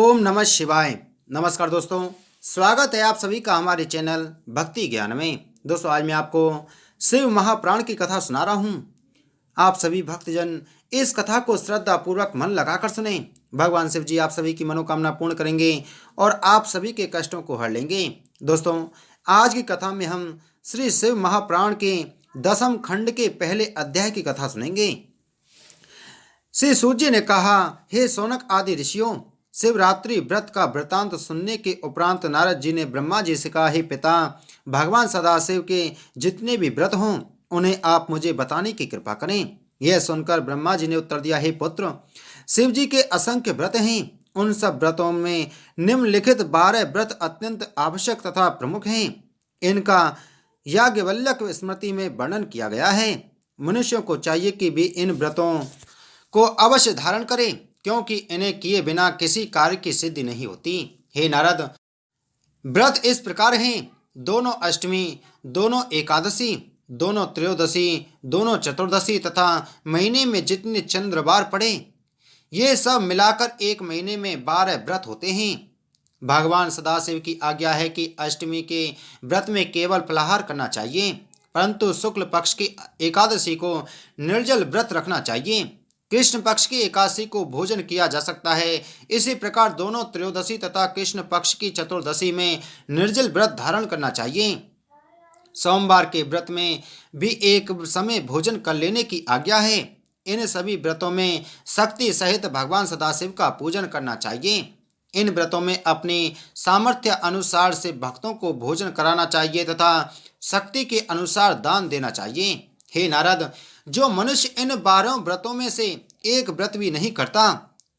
ओम नमः शिवाय। नमस्कार दोस्तों, स्वागत है आप सभी का हमारे चैनल भक्ति ज्ञान में। दोस्तों, आज मैं आपको शिव महापुराण की कथा सुना रहा हूँ। आप सभी भक्तजन इस कथा को श्रद्धा पूर्वक मन लगाकर सुने। भगवान शिव जी आप सभी की मनोकामना पूर्ण करेंगे और आप सभी के कष्टों को हर लेंगे। दोस्तों, आज की कथा में हम श्री शिव महापुराण के 10वें खंड के पहले अध्याय की कथा सुनेंगे। श्री सूर्य ने कहा, हे सौनक आदि ऋषियों, शिवरात्रि व्रत का वृतांत सुनने के उपरांत नारद जी ने ब्रह्मा जी से कहा, हे पिता, भगवान सदाशिव के जितने भी व्रत हों उन्हें आप मुझे बताने की कृपा करें। यह सुनकर ब्रह्मा जी ने उत्तर दिया, हे पुत्र, शिव जी के असंख्य व्रत हैं। उन सब व्रतों में निम्नलिखित 12 व्रत अत्यंत आवश्यक तथा प्रमुख हैं। इनका याज्ञवल्क्य स्मृति में वर्णन किया गया है। मनुष्यों को चाहिए कि वे इन व्रतों को अवश्य धारण करें, क्योंकि इन्हें किए बिना किसी कार्य की सिद्धि नहीं होती। हे नारद, व्रत इस प्रकार हैं: दोनों अष्टमी, दोनों एकादशी, दोनों त्रयोदशी, दोनों चतुर्दशी तथा महीने में जितने चंद्रवार पड़े, ये सब मिलाकर एक महीने में 12 व्रत होते हैं। भगवान सदाशिव की आज्ञा है कि अष्टमी के व्रत में केवल फलाहार करना चाहिए, परंतु शुक्ल पक्ष की एकादशी को निर्जल व्रत रखना चाहिए। कृष्ण पक्ष की एकादशी को भोजन किया जा सकता है। इसी प्रकार दोनों त्रयोदशी तथा कृष्ण पक्ष की चतुर्दशी में निर्जल व्रत धारण करना चाहिए। सोमवार के व्रत में भी एक समय भोजन कर लेने की आज्ञा है। इन सभी व्रतों में शक्ति सहित भगवान सदाशिव का पूजन करना चाहिए। इन व्रतों में अपनी सामर्थ्य अनुसार से भक्तों को भोजन कराना चाहिए तथा शक्ति के अनुसार दान देना चाहिए। हे नारद, जो मनुष्य इन 12 व्रतों में से एक व्रत भी नहीं करता,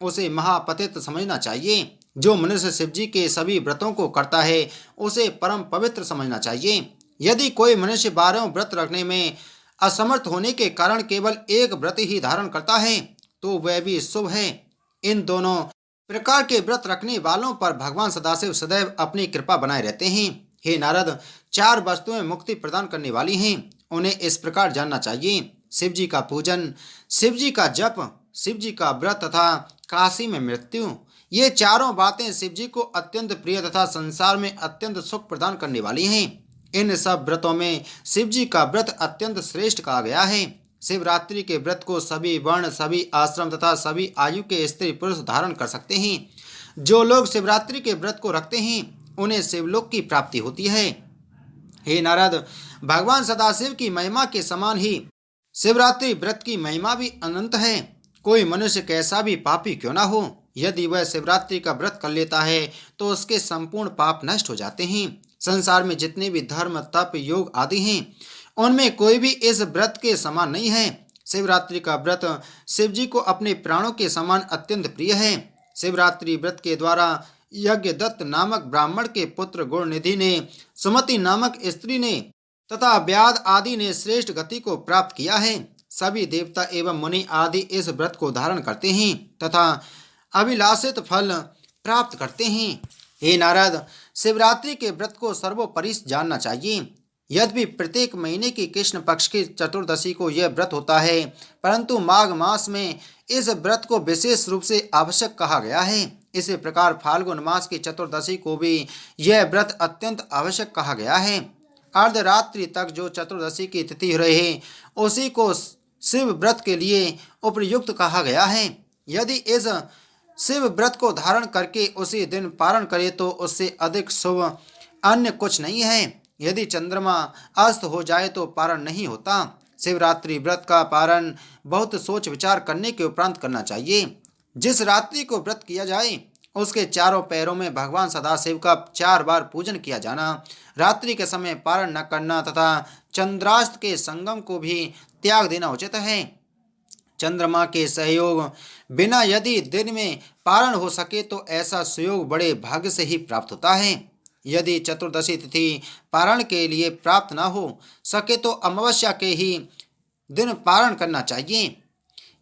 उसे महापतित समझना चाहिए। जो मनुष्य शिव जी के सभी व्रतों को करता है, उसे परम पवित्र समझना चाहिए। यदि कोई मनुष्य 12 व्रत रखने में असमर्थ होने के कारण केवल एक व्रत ही धारण करता है, तो वह भी शुभ है। इन दोनों प्रकार के व्रत रखने वालों पर भगवान सदाशिव सदैव अपनी कृपा बनाए रहते हैं। हे नारद, 4 वस्तुएं मुक्ति प्रदान करने वाली हैं, उन्हें इस प्रकार जानना चाहिए: शिव जी का पूजन, शिव जी का जप, शिव जी का व्रत तथा काशी में मृत्यु। ये चारों बातें शिव जी को अत्यंत प्रिय तथा संसार में अत्यंत सुख प्रदान करने वाली हैं। इन सब व्रतों में शिव जी का व्रत अत्यंत श्रेष्ठ कहा गया है। शिवरात्रि के व्रत को सभी वर्ण, सभी आश्रम तथा सभी आयु के स्त्री पुरुष धारण कर सकते हैं। जो लोग शिवरात्रि के व्रत को रखते हैं, उन्हें शिवलोक की प्राप्ति होती है। हे नारद, भगवान सदाशिव की महिमा के समान ही शिवरात्रि व्रत की महिमा भी अनंत है। कोई मनुष्य कैसा भी पापी क्यों ना हो, यदि वह शिवरात्रि का व्रत कर लेता है तो उसके संपूर्ण पाप नष्ट हो जाते हैं। संसार में जितने भी धर्म, तप, योग आदि हैं, उनमें कोई भी इस व्रत के समान नहीं है। शिवरात्रि का व्रत शिव जी को अपने प्राणों के समान अत्यंत प्रिय है। शिवरात्रि व्रत के द्वारा यज्ञदत्त नामक ब्राह्मण के पुत्र गुणनिधि ने, सुमति नामक स्त्री ने तथा व्याध आदि ने श्रेष्ठ गति को प्राप्त किया है। सभी देवता एवं मुनि आदि इस व्रत को धारण करते हैं तथा अभिलाषित फल प्राप्त करते हैं। हे नारद, शिवरात्रि के व्रत को सर्वोपरि जानना चाहिए। यद्यपि प्रत्येक महीने की कृष्ण पक्ष की चतुर्दशी को यह व्रत होता है, परंतु माघ मास में इस व्रत को विशेष रूप से आवश्यक कहा गया है। इसी प्रकार फाल्गुन मास की चतुर्दशी को भी यह व्रत अत्यंत आवश्यक कहा गया है। अर्धरात्रि तक जो चतुर्दशी की तिथि रहे, उसी को शिव व्रत के लिए उपयुक्त कहा गया है। यदि इस शिव व्रत को धारण करके उसी दिन पारण करे तो उससे अधिक शुभ अन्य कुछ नहीं है। यदि चंद्रमा अस्त हो जाए तो पारण नहीं होता। शिवरात्रि व्रत का पारण बहुत सोच विचार करने के उपरांत करना चाहिए। जिस रात्रि को व्रत किया जाए, उसके चारों पैरों में भगवान सदाशिव का 4 बार पूजन किया जाना, रात्रि के समय पारण न करना तथा चंद्रास्त के संगम को भी त्याग देना उचित है। चंद्रमा के सहयोग बिना यदि दिन में पारण हो सके तो ऐसा सुयोग बड़े भाग्य से ही प्राप्त होता है। यदि चतुर्दशी तिथि पारण के लिए प्राप्त न हो सके तो अमावस्या के ही दिन पारण करना चाहिए।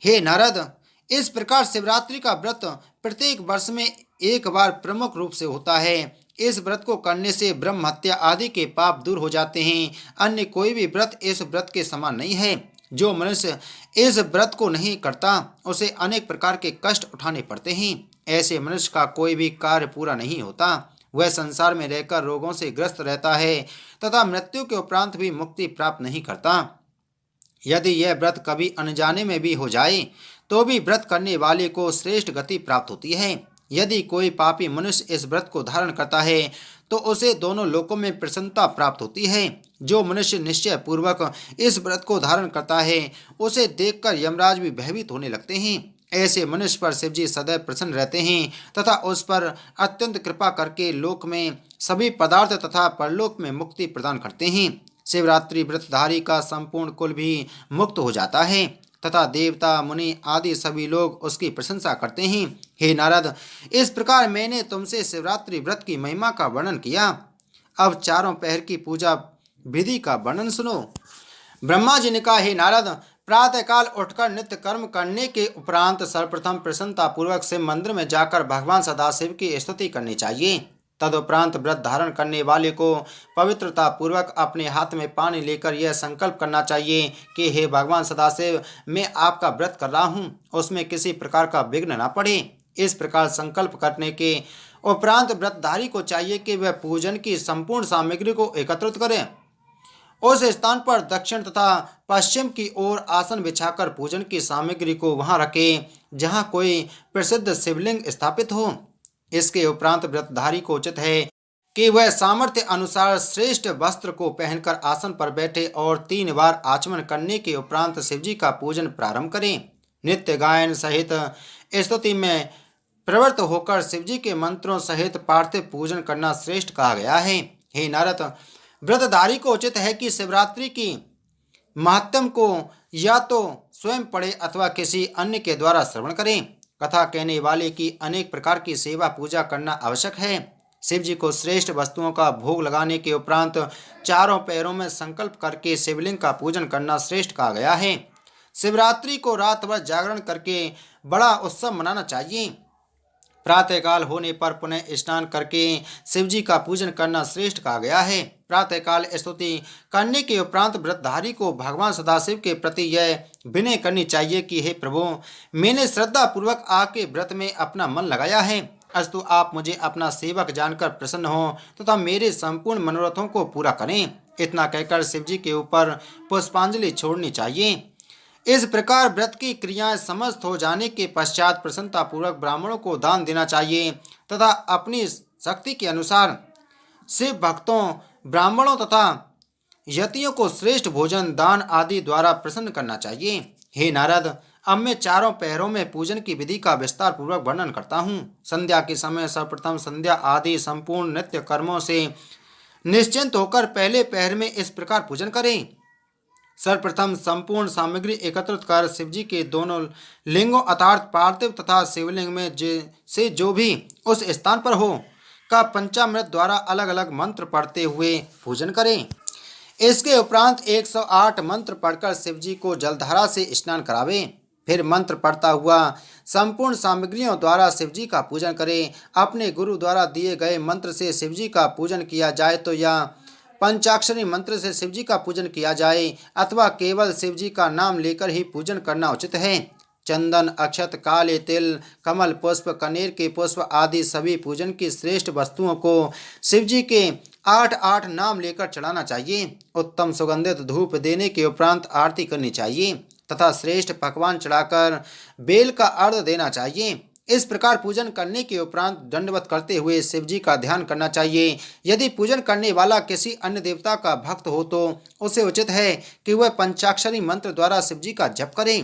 हे नारद, इस प्रकार शिवरात्रि का व्रत प्रत्येक वर्ष में एक बार प्रमुख रूप से होता है। इस व्रत को करने से ब्रह्म हत्या आदि के पाप दूर हो जाते हैं। अन्य कोई भी व्रत इस व्रत के समान नहीं है। जो मनुष्य इस व्रत को नहीं करता, उसे अनेक प्रकार के कष्ट उठाने पड़ते हैं। ऐसे मनुष्य का कोई भी कार्य पूरा नहीं होता। वह संसार में रहकर रोगों से ग्रस्त रहता है तथा मृत्यु के उपरांत भी मुक्ति प्राप्त नहीं करता। यदि यह व्रत कभी अनजाने में भी हो जाए तो भी व्रत करने वाले को श्रेष्ठ गति प्राप्त होती है। यदि कोई पापी मनुष्य इस व्रत को धारण करता है तो उसे दोनों लोकों में प्रसन्नता प्राप्त होती है। जो मनुष्य निश्चय पूर्वक इस व्रत को धारण करता है उसे देखकर यमराज भी भयभीत होने लगते हैं। ऐसे मनुष्य पर शिवजी सदैव प्रसन्न रहते हैं तथा उस पर अत्यंत कृपा करके लोक में सभी पदार्थ तथा परलोक में मुक्ति प्रदान करते हैं। शिवरात्रि व्रतधारी का संपूर्ण कुल भी मुक्त हो जाता है तथा देवता मुनि आदि सभी लोग उसकी प्रशंसा करते हैं। हे नारद, इस प्रकार मैंने तुमसे शिवरात्रि व्रत की महिमा का वर्णन किया। अब चारों पहर की पूजा विधि का वर्णन सुनो। ब्रह्मा जी ने कहा, हे नारद, प्रातःकाल उठकर नित्य कर्म करने के उपरांत सर्वप्रथम प्रसन्नता पूर्वक शिव मंदिर में जाकर भगवान सदाशिव की स्तुति करनी चाहिए। तदुपरांत व्रत धारण करने वाले को पवित्रता पूर्वक अपने हाथ में पानी लेकर यह संकल्प करना चाहिए कि हे भगवान सदाशिव, मैं आपका व्रत कर रहा हूँ, उसमें किसी प्रकार का विघ्न न पड़े। इस प्रकार संकल्प करने के उपरांत व्रतधारी को चाहिए कि वह पूजन की संपूर्ण सामग्री को एकत्रित करें। उस स्थान पर दक्षिण तथा पश्चिम की ओर आसन बिछाकर पूजन की सामग्री को वहां रखें जहां कोई प्रसिद्ध शिवलिंग स्थापित हो। इसके उपरांत व्रतधारी को उचित है कि वह सामर्थ्य अनुसार श्रेष्ठ वस्त्र को पहनकर आसन पर बैठे और 3 बार आचमन करने के उपरांत शिवजी का पूजन प्रारंभ करें। नित्य गायन सहित स्तुति में प्रवृत्त होकर शिवजी के मंत्रों सहित पार्थिव पूजन करना श्रेष्ठ कहा गया है। हे नारद, व्रतधारी को उचित है कि शिवरात्रि की महात्म को या तो स्वयं पढ़े अथवा किसी अन्य के द्वारा श्रवण करें। कथा कहने वाले की अनेक प्रकार की सेवा पूजा करना आवश्यक है। शिव जी को श्रेष्ठ वस्तुओं का भोग लगाने के उपरांत चारों पैरों में संकल्प करके शिवलिंग का पूजन करना श्रेष्ठ कहा गया है। शिवरात्रि को रात भर जागरण करके बड़ा उत्सव मनाना चाहिए। प्रातःकाल होने पर पुनः स्नान करके शिवजी का पूजन करना श्रेष्ठ कहा गया है। प्रातःकाल स्तुति करने के उपरांत व्रतधारी को भगवान सदाशिव के प्रति यह विनय करनी चाहिए कि हे प्रभु, मैंने श्रद्धा पूर्वक आपके व्रत में अपना मन लगाया है, अस्तु आप मुझे अपना सेवक जानकर प्रसन्न हो तथा मेरे संपूर्ण मनोरथों को पूरा करें। इतना कहकर शिवजी के ऊपर पुष्पांजलि छोड़नी चाहिए। इस प्रकार व्रत की क्रियाएं समाप्त हो जाने के पश्चात प्रसन्नता पूर्वक ब्राह्मणों को दान देना चाहिए तथा अपनी शक्ति के अनुसार शिव भक्तों, ब्राह्मणों तथा यतियों को श्रेष्ठ भोजन, दान आदि द्वारा प्रसन्न करना चाहिए। हे नारद, अब मैं चारों पहरों में पूजन की विधि का विस्तार पूर्वक वर्णन करता हूँ। संध्या के समय सर्वप्रथम संध्या आदि संपूर्ण नित्य कर्मों से निश्चिंत होकर पहले पहर में इस प्रकार पूजन करें। सर्वप्रथम संपूर्ण सामग्री एकत्रित कर शिवजी के दोनों लिंगों अर्थात पार्थिव तथा शिवलिंग में से जो भी उस स्थान पर हो का पंचामृत द्वारा अलग अलग मंत्र पढ़ते हुए पूजन करें। इसके उपरांत 108 मंत्र पढ़कर शिवजी को जलधारा से स्नान करावें। फिर मंत्र पढ़ता हुआ संपूर्ण सामग्रियों द्वारा शिवजी का पूजन करें। अपने गुरु द्वारा दिए गए मंत्र से शिवजी का पूजन किया जाए तो या पंचाक्षरी मंत्र से शिवजी का पूजन किया जाए अथवा केवल शिवजी का नाम लेकर ही पूजन करना उचित है। चंदन, अक्षत, काले तिल, कमल पुष्प, कनेर के पुष्प आदि सभी पूजन की श्रेष्ठ वस्तुओं को शिवजी के 8-8 नाम लेकर चढ़ाना चाहिए। उत्तम सुगंधित धूप देने के उपरांत आरती करनी चाहिए तथा श्रेष्ठ पकवान चढ़ाकर बेल का अर्घ्य देना चाहिए। इस प्रकार पूजन करने के उपरांत दंडवत करते हुए शिवजी का ध्यान करना चाहिए। यदि पूजन करने वाला किसी अन्य देवता का भक्त हो तो उसे उचित है कि वह पंचाक्षरी मंत्र द्वारा शिवजी का जप करे।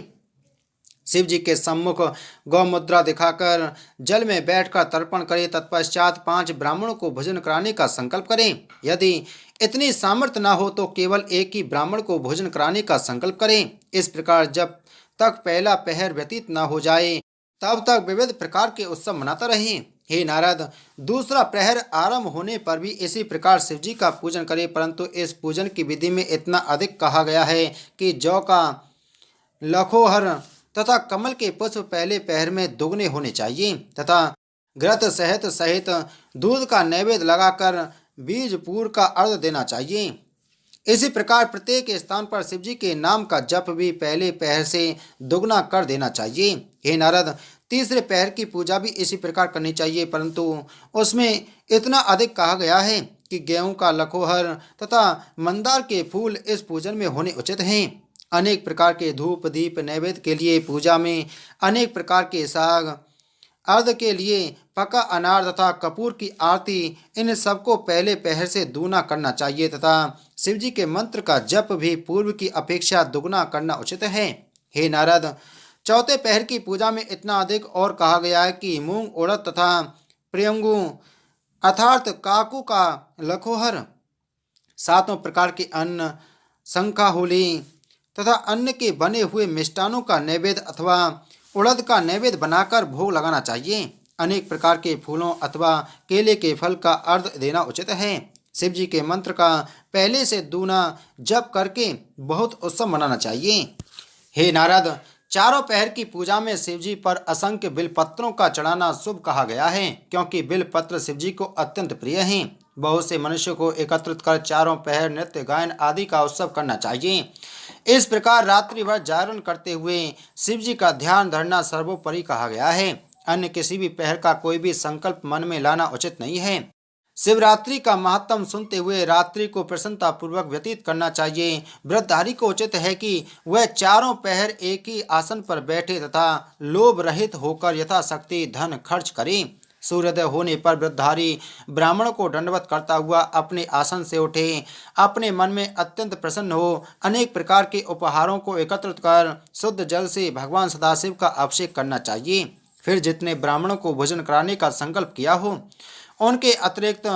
शिवजी के सम्मुख गौमुद्रा दिखाकर जल में बैठकर तर्पण करे। तत्पश्चात 5 ब्राह्मणों को भोजन कराने का संकल्प करें। यदि इतनी सामर्थ्य न हो तो केवल एक ही ब्राह्मण को भोजन कराने का संकल्प करें। इस प्रकार जब तक पहला पहर व्यतीत न हो जाए तब तक विविध प्रकार के उत्सव मनाता रहे। हे नारद, दूसरा प्रहर आरंभ होने पर भी इसी प्रकार शिवजी का पूजन करें, परंतु इस पूजन की विधि में इतना अधिक कहा गया है कि जौ का लखोहर तथा कमल के पुष्प पहले पहर में दुगने होने चाहिए तथा घृत सहित सहित दूध का नैवेद्य लगाकर बीज पूर का अर्घ्य देना चाहिए। इसी प्रकार प्रत्येक स्थान पर शिवजी के नाम का जप भी पहले पहर से दुगना कर देना चाहिए। हे नारद, तीसरे पहर की पूजा भी इसी प्रकार करनी चाहिए, परंतु उसमें इतना अधिक कहा गया है कि गेहूं का लखोहर तथा मंदार के फूल इस पूजन में होने उचित हैं। अनेक प्रकार के धूप दीप नैवेद्य के लिए पूजा में अनेक प्रकार के साग, अर्घ के लिए पका अनार तथा कपूर की आरती, इन सबको पहले पहर से दूना करना चाहिए तथा शिवजी के मंत्र का जप भी पूर्व की अपेक्षा दुगना करना उचित है। हे नारद, चौथे पहर की पूजा में इतना अधिक और कहा गया है कि मूंग उड़द तथा प्रियंगु अर्थात काकू का लखोहर, सातों प्रकार के अन्न, शंखाहुली तथा अन्न के बने हुए मिष्टानों का नैवेद्य अथवा उड़द का नैवेद्य बनाकर भोग लगाना चाहिए। अनेक प्रकार के फूलों अथवा केले के फल का अर्घ देना उचित है। शिव जी के मंत्र का पहले से दूना जप करके बहुत उत्सव मनाना चाहिए। हे नारद, चारों पहर की पूजा में शिवजी पर असंख्य बिलपत्रों का चढ़ाना शुभ कहा गया है, क्योंकि बिलपत्र शिवजी को अत्यंत प्रिय हैं। बहुत से मनुष्यों को एकत्रित कर चारों पहर नृत्य गायन आदि का उत्सव करना चाहिए। इस प्रकार रात्रि भर जागरण करते हुए शिवजी का ध्यान धरना सर्वोपरि कहा गया है। अन्य किसी भी पहर का कोई भी संकल्प मन में लाना उचित नहीं है। शिवरात्रि का महत्व सुनते हुए रात्रि को प्रसन्नता पूर्वक व्यतीत करना चाहिए। व्रतधारी को उचित है कि वह चारों पहर एक ही आसन पर बैठे तथा लोभ रहित होकर यथाशक्ति धन खर्च करे। सूर्योदय होने पर व्रतधारी ब्राह्मण को दंडवत करता हुआ अपने आसन से उठे, अपने मन में अत्यंत प्रसन्न हो अनेक प्रकार के उपहारों को एकत्रित कर शुद्ध जल से भगवान सदाशिव का अभिषेक करना चाहिए। फिर जितने ब्राह्मणों को भोजन कराने का संकल्प किया हो, उनके अतिरिक्त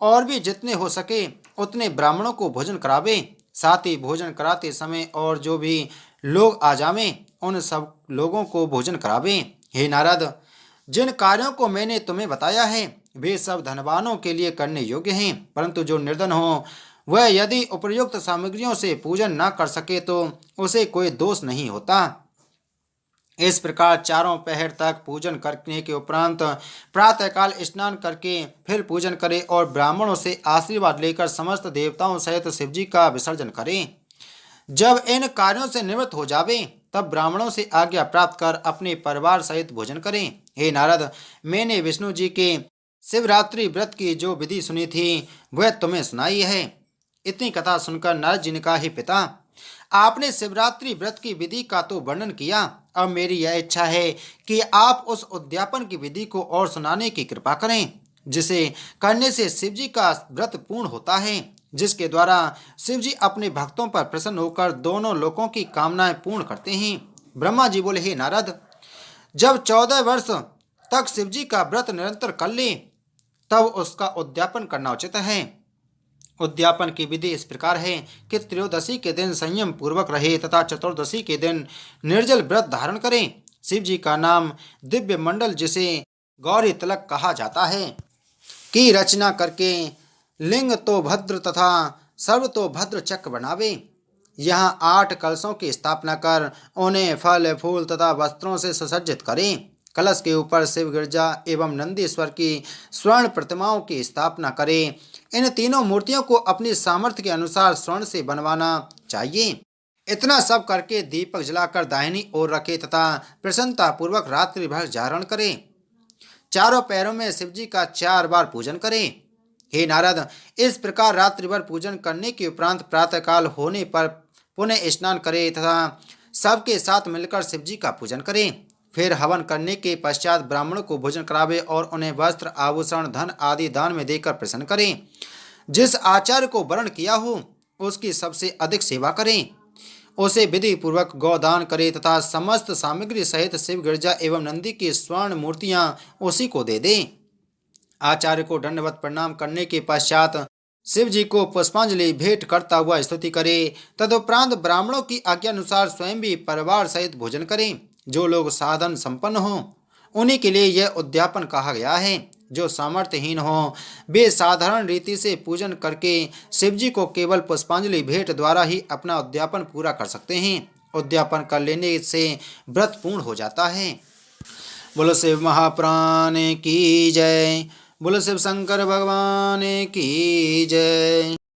और भी जितने हो सके उतने ब्राह्मणों को भोजन करावे। साथ ही भोजन कराते समय और जो भी लोग आ जावें, उन सब लोगों को भोजन करावे। हे नारद, जिन कार्यों को मैंने तुम्हें बताया है वे सब धनवानों के लिए करने योग्य हैं, परंतु जो निर्धन हो वह यदि उपयुक्त सामग्रियों से पूजन न कर सके तो उसे कोई दोष नहीं होता। इस प्रकार चारों पहर तक पूजन करने के उपरांत प्रातःकाल स्नान करके फिर पूजन करें और ब्राह्मणों से आशीर्वाद लेकर समस्त देवताओं सहित शिवजी का विसर्जन करें। जब इन कार्यों से निवृत्त हो जावे तब ब्राह्मणों से आज्ञा प्राप्त कर अपने परिवार सहित भोजन करें। हे नारद, मैंने विष्णु जी के शिवरात्रि व्रत की जो विधि सुनी थी वह तुम्हें सुनाई है। इतनी कथा सुनकर नारद जी ने कहा, हे पिता, आपने शिवरात्रि व्रत की विधि का तो वर्णन किया, अब मेरी यह इच्छा है कि आप उस उद्यापन की विधि को और सुनाने की कृपा करें, जिसे करने से शिवजी का व्रत पूर्ण होता है, जिसके द्वारा शिवजी अपने भक्तों पर प्रसन्न होकर दोनों लोकों की कामनाएं पूर्ण करते हैं। ब्रह्मा जी बोले, हे नारद, जब 14 वर्ष तक शिवजी का व्रत निरंतर कर ले तब उसका उद्यापन करना उचित है। उद्यापन की विधि इस प्रकार है कि त्रयोदशी के दिन संयम पूर्वक रहे तथा चतुर्दशी के दिन निर्जल व्रत धारण करें। शिव जी का नाम दिव्य मंडल, जिसे गौरी तिलक कहा जाता है, की रचना करके लिंग तो भद्र तथा सर्व तो भद्र चक्र बनावे। यहाँ 8 कलशों की स्थापना कर उन्हें फल फूल तथा वस्त्रों से सुसज्जित करें। कलश के ऊपर शिव गिरजा एवं नंदीश्वर की स्वर्ण प्रतिमाओं की स्थापना करें। इन तीनों मूर्तियों को अपनी सामर्थ्य के अनुसार स्वर्ण से बनवाना चाहिए। इतना सब करके दीपक जलाकर दाहिनी ओर रखे तथा प्रसन्नता पूर्वक रात्रि भर जागरण करें। चारों पैरों में शिवजी का 4 बार पूजन करें। हे नारद, इस प्रकार रात्रि भर पूजन करने के उपरांत प्रातःकाल होने पर पुनः स्नान करें तथा सबके साथ मिलकर शिवजी का पूजन करें। फिर हवन करने के पश्चात ब्राह्मणों को भोजन करावे और उन्हें वस्त्र आभूषण धन आदि दान में देकर प्रसन्न करें। जिस आचार्य को वर्ण किया हो उसकी सबसे अधिक सेवा करें, उसे विधि पूर्वक गौदान करें तथा समस्त सामग्री सहित शिव गिरजा एवं नंदी की स्वर्ण मूर्तियां उसी को दे दें। आचार्य को दंडवत प्रणाम करने के पश्चात शिव जी को पुष्पांजलि भेंट करता हुआ स्तुति करे। तदुपरांत ब्राह्मणों की आज्ञानुसार स्वयं भी परिवार सहित भोजन करें। जो लोग साधन संपन्न हों उन्हीं के लिए यह उद्यापन कहा गया है। जो सामर्थ्यहीन हों वे साधारण रीति से पूजन करके शिव जी को केवल पुष्पांजलि भेंट द्वारा ही अपना उद्यापन पूरा कर सकते हैं। उद्यापन कर लेने से व्रत पूर्ण हो जाता है। बोलो शिव महाप्राण की जय। बोलो शिव शंकर भगवान की जय।